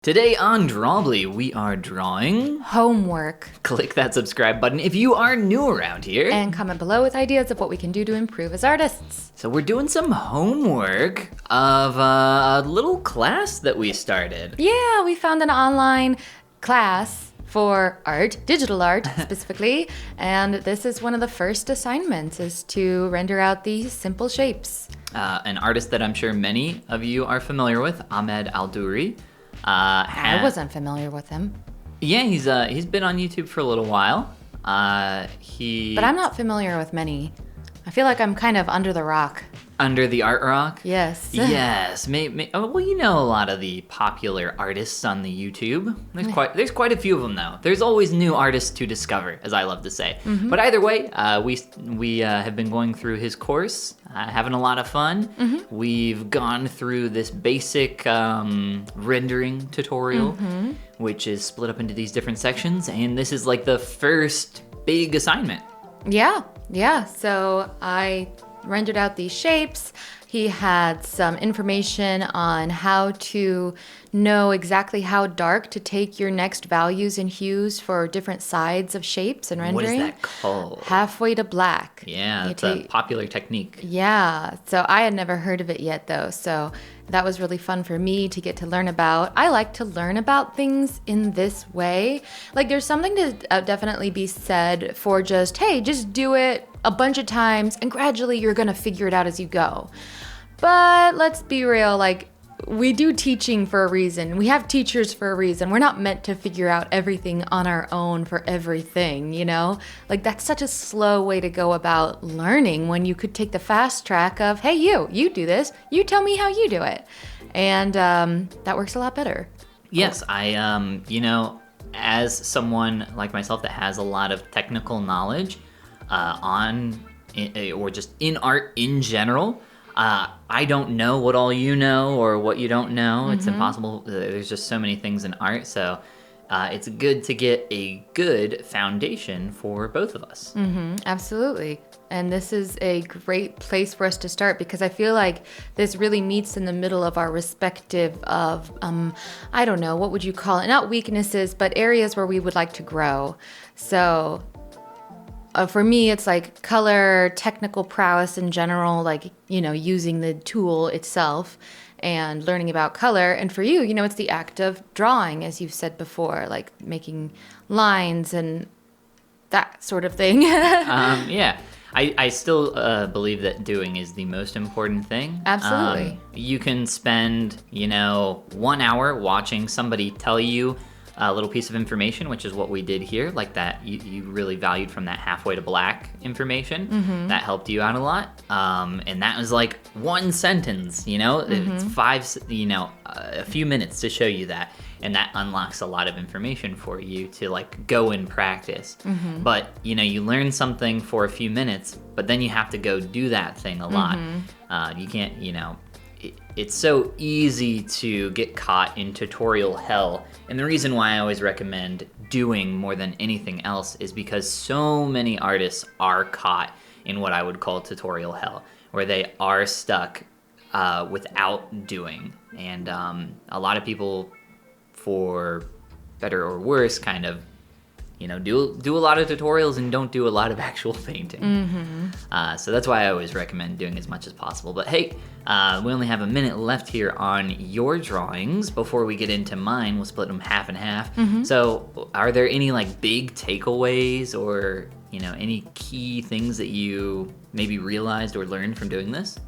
Today on Drawbli, we are drawing homework. Click that subscribe button if you are new around here. And comment below with ideas of what we can do to improve as artists. So we're doing some homework of a little class that we started. Yeah, we found an online class for art, digital art specifically, and this is one of the first assignments is to render out these simple shapes. An artist that I'm sure many of you are familiar with, Ahmed Al-Duri. I wasn't familiar with him. Yeah, he's been on YouTube for a little while. But I'm not familiar with many. I feel like I'm kind of under the rock. Under the art rock? Yes. Yes. Well, you know a lot of the popular artists on the YouTube. There's quite a few of them, though. There's always new artists to discover, as I love to say. Mm-hmm. But either way, we have been going through his course, having a lot of fun. Mm-hmm. We've gone through this basic rendering tutorial, which is split up into these different sections, and this is like the first big assignment. Yeah. So I rendered out these shapes. He had some information on how to know exactly how dark to take your next values and hues for different sides of shapes and rendering. What is that called? Halfway to black. Yeah, it's a popular technique. Yeah, so I had never heard of it yet though, so that was really fun for me to get to learn about. I like to learn about things in this way. Like there's something to definitely be said for just do it a bunch of times and gradually you're gonna figure it out as you go. But let's be real, like we do teaching for a reason. We have teachers for a reason. We're not meant to figure out everything on our own for everything, you know? Like that's such a slow way to go about learning when you could take the fast track of, hey, you do this. You tell me how you do it. And that works a lot better. Yes, I, as someone like myself that has a lot of technical knowledge or just in art in general, I don't know what all you know or what you don't know. Mm-hmm. It's impossible. There's just so many things in art. So it's good to get a good foundation for both of us. Mm-hmm, absolutely. And this is a great place for us to start because I feel like this really meets in the middle of our respective of, I don't know, what would you call it? Not weaknesses, but areas where we would like to grow. So for me, it's like color, technical prowess in general, like, using the tool itself and learning about color. And for you, it's the act of drawing, as you've said before, like making lines and that sort of thing. Yeah. I still believe that doing is the most important thing. Absolutely. You can spend, 1 hour watching somebody tell you a little piece of information, which is what we did here, like that you really valued from that halfway to black information. Mm-hmm. That helped you out a lot. And that was like one sentence, mm-hmm. It's a few minutes to show you that. And that unlocks a lot of information for you to like go and practice. Mm-hmm. But, you learn something for a few minutes, but then you have to go do that thing a lot. Mm-hmm. You can't, it's so easy to get caught in tutorial hell. And the reason why I always recommend doing more than anything else is because so many artists are caught in what I would call tutorial hell, where they are stuck without doing. And a lot of people, for better or worse, kind of, do a lot of tutorials and don't do a lot of actual painting. Mm-hmm. So that's why I always recommend doing as much as possible. But hey, we only have a minute left here on your drawings before we get into mine. We'll split them half and half. Mm-hmm. So are there any like big takeaways or, any key things that you maybe realized or learned from doing this?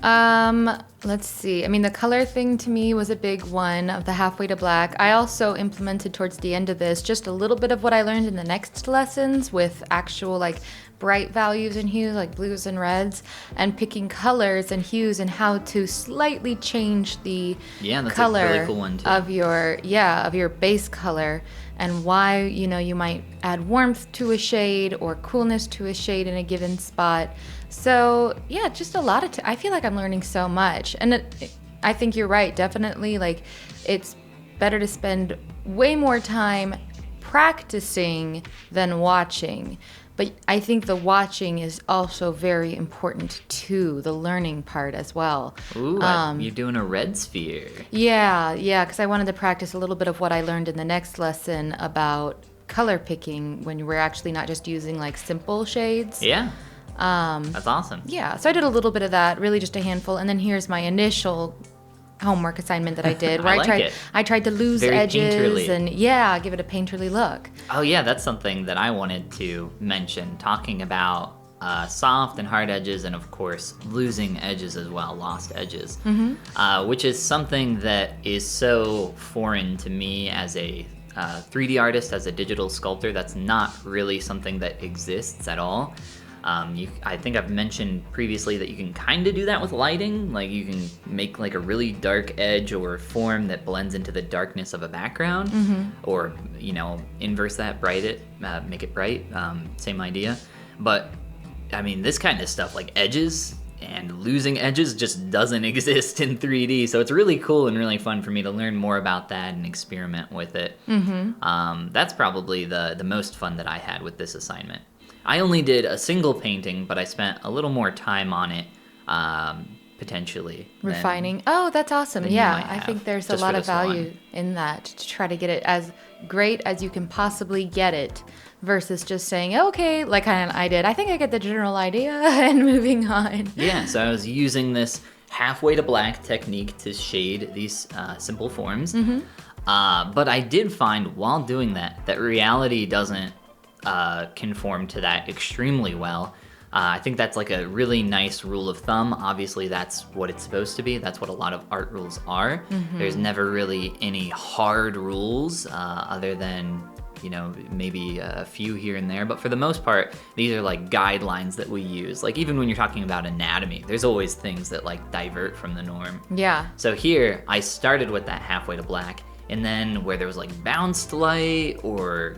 Let's see. I mean, the color thing to me was a big one of the halfway to black. I also implemented towards the end of this just a little bit of what I learned in the next lessons with actual like bright values and hues like blues and reds and picking colors and hues and how to slightly change the color a really cool one too. of your base color and why, you might add warmth to a shade or coolness to a shade in a given spot. So yeah, just a lot of, I feel like I'm learning so much. And I think you're right, definitely. Like it's better to spend way more time practicing than watching But I think the watching is also very important too, the learning part as well. Ooh, you're doing a red sphere. Yeah, because I wanted to practice a little bit of what I learned in the next lesson about color picking when we're actually not just using like simple shades. Yeah. That's awesome. Yeah, so I did a little bit of that, really just a handful, and then here's my initial homework assignment that I did, where I tried to lose Very edges painterly. and give it a painterly look. Oh yeah, that's something that I wanted to mention, talking about soft and hard edges, and of course losing edges as well, lost edges, which is something that is so foreign to me as a 3D artist, as a digital sculptor. That's not really something that exists at all. I think I've mentioned previously that you can kind of do that with lighting. Like you can make like a really dark edge or form that blends into the darkness of a background, or inverse that, make it bright. Same idea. But I mean, this kind of stuff like edges and losing edges just doesn't exist in 3D. So it's really cool and really fun for me to learn more about that and experiment with it. That's probably the most fun that I had with this assignment. I only did a single painting, but I spent a little more time on it, potentially. Refining. Oh, that's awesome. Yeah, I think there's a lot of value in that, to try to get it as great as you can possibly get it, versus just saying, okay, like kind of I did. I think I get the general idea and moving on. Yeah, so I was using this halfway to black technique to shade these simple forms. But I did find while doing that reality doesn't conform to that extremely well. I think that's like a really nice rule of thumb. Obviously, that's what it's supposed to be. That's what a lot of art rules are. There's never really any hard rules other than, maybe a few here and there. But for the most part, these are like guidelines that we use. Like even when you're talking about anatomy, there's always things that like divert from the norm. Yeah. So here, I started with that halfway to black. And then where there was like bounced light or,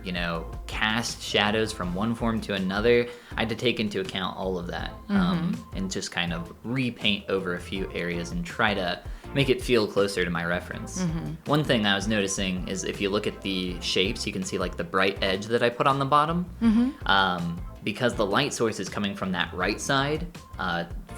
cast shadows from one form to another, I had to take into account all of that and just kind of repaint over a few areas and try to make it feel closer to my reference. One thing I was noticing is if you look at the shapes, you can see like the bright edge that I put on the bottom. Because the light source is coming from that right side,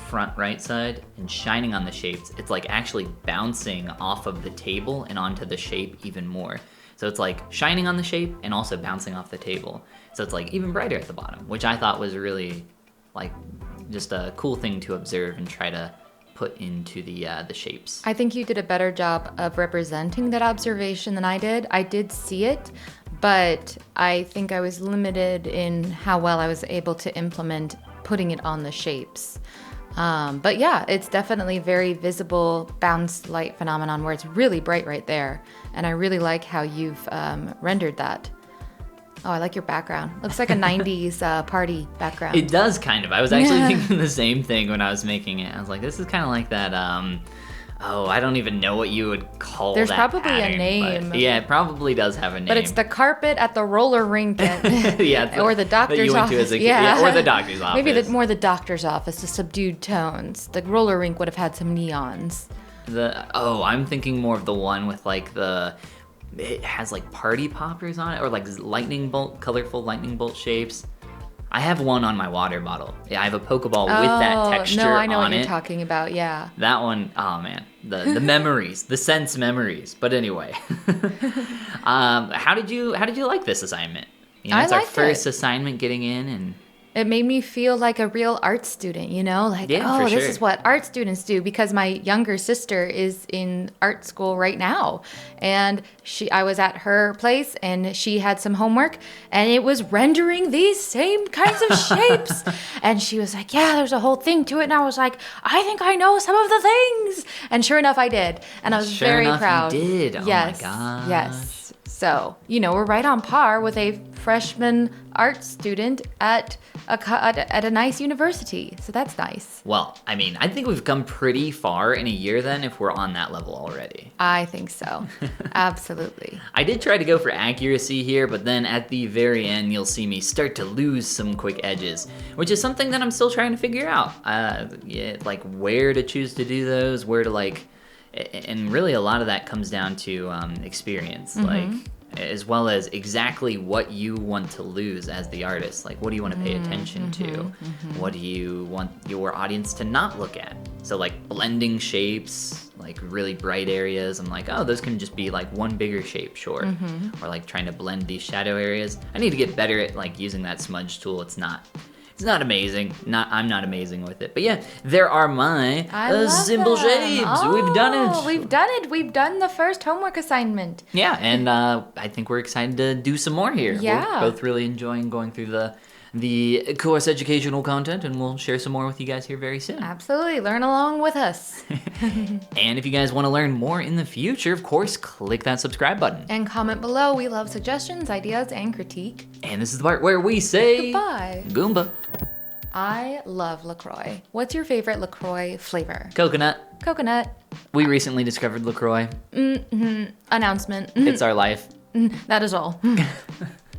front right side, and shining on the shapes, it's like actually bouncing off of the table and onto the shape even more. So it's like shining on the shape and also bouncing off the table. So it's like even brighter at the bottom, which I thought was really like just a cool thing to observe and try to put into the shapes. I think you did a better job of representing that observation than I did. I did see it, but I think I was limited in how well I was able to implement putting it on the shapes. But yeah, it's definitely very visible bounce light phenomenon where it's really bright right there. And I really like how you've rendered that. Oh, I like your background. Looks like a 90s party background. It does kind of. I was actually thinking the same thing when I was making it. I was like, this is kind of like that, I don't even know what you would call There's that probably pattern, a name. but yeah, it probably does have a name. But it's the carpet at the roller rink or the doctor's office. Or the doctor's office. Maybe more the doctor's office, the subdued tones. The roller rink would have had some neons. I'm thinking more of the one with like it has like party poppers on it, or like colorful lightning bolt shapes. I have one on my water bottle. Yeah, I have a Pokeball with that texture on it. No, I know what you're talking about, yeah. That one, oh man, the memories, the sense memories. But anyway, how did you like this assignment? It's our first assignment getting in, and it made me feel like a real art student, like, this is what art students do, because my younger sister is in art school right now. And I was at her place and she had some homework and it was rendering these same kinds of shapes. And she was like, yeah, there's a whole thing to it. And I was like, I think I know some of the things. And sure enough, I did. And I was very proud. You did. Yes. Oh my gosh. Yes. So, we're right on par with a freshman art student at a nice university. So that's nice. Well, I mean, I think we've come pretty far in a year then if we're on that level already. I think so. Absolutely. I did try to go for accuracy here, but then at the very end, you'll see me start to lose some quick edges, which is something that I'm still trying to figure out. Like where to choose to do those, and really a lot of that comes down to experience. Like as well as exactly what you want to lose as the artist. Like, what do you want to pay attention to? What do you want your audience to not look at? So like blending shapes, like really bright areas, I'm like, oh, those can just be like one bigger shape, sure. Or like trying to blend these shadow areas. I need to get better at like using that smudge tool. It's not amazing. I'm not amazing with it. But yeah, there are my simple shapes. Oh, We've done it. We've done the first homework assignment. Yeah, and I think we're excited to do some more here. Yeah. We're both really enjoying going through the course educational content, and we'll share some more with you guys here very soon. Absolutely. Learn along with us. And if you guys want to learn more in the future, of course, click that subscribe button. And comment below. We love suggestions, ideas, and critique. And this is the part where we say... Goodbye. Goomba. I love LaCroix. What's your favorite LaCroix flavor? Coconut. Coconut. We recently discovered LaCroix. Announcement. It's our life. That is all.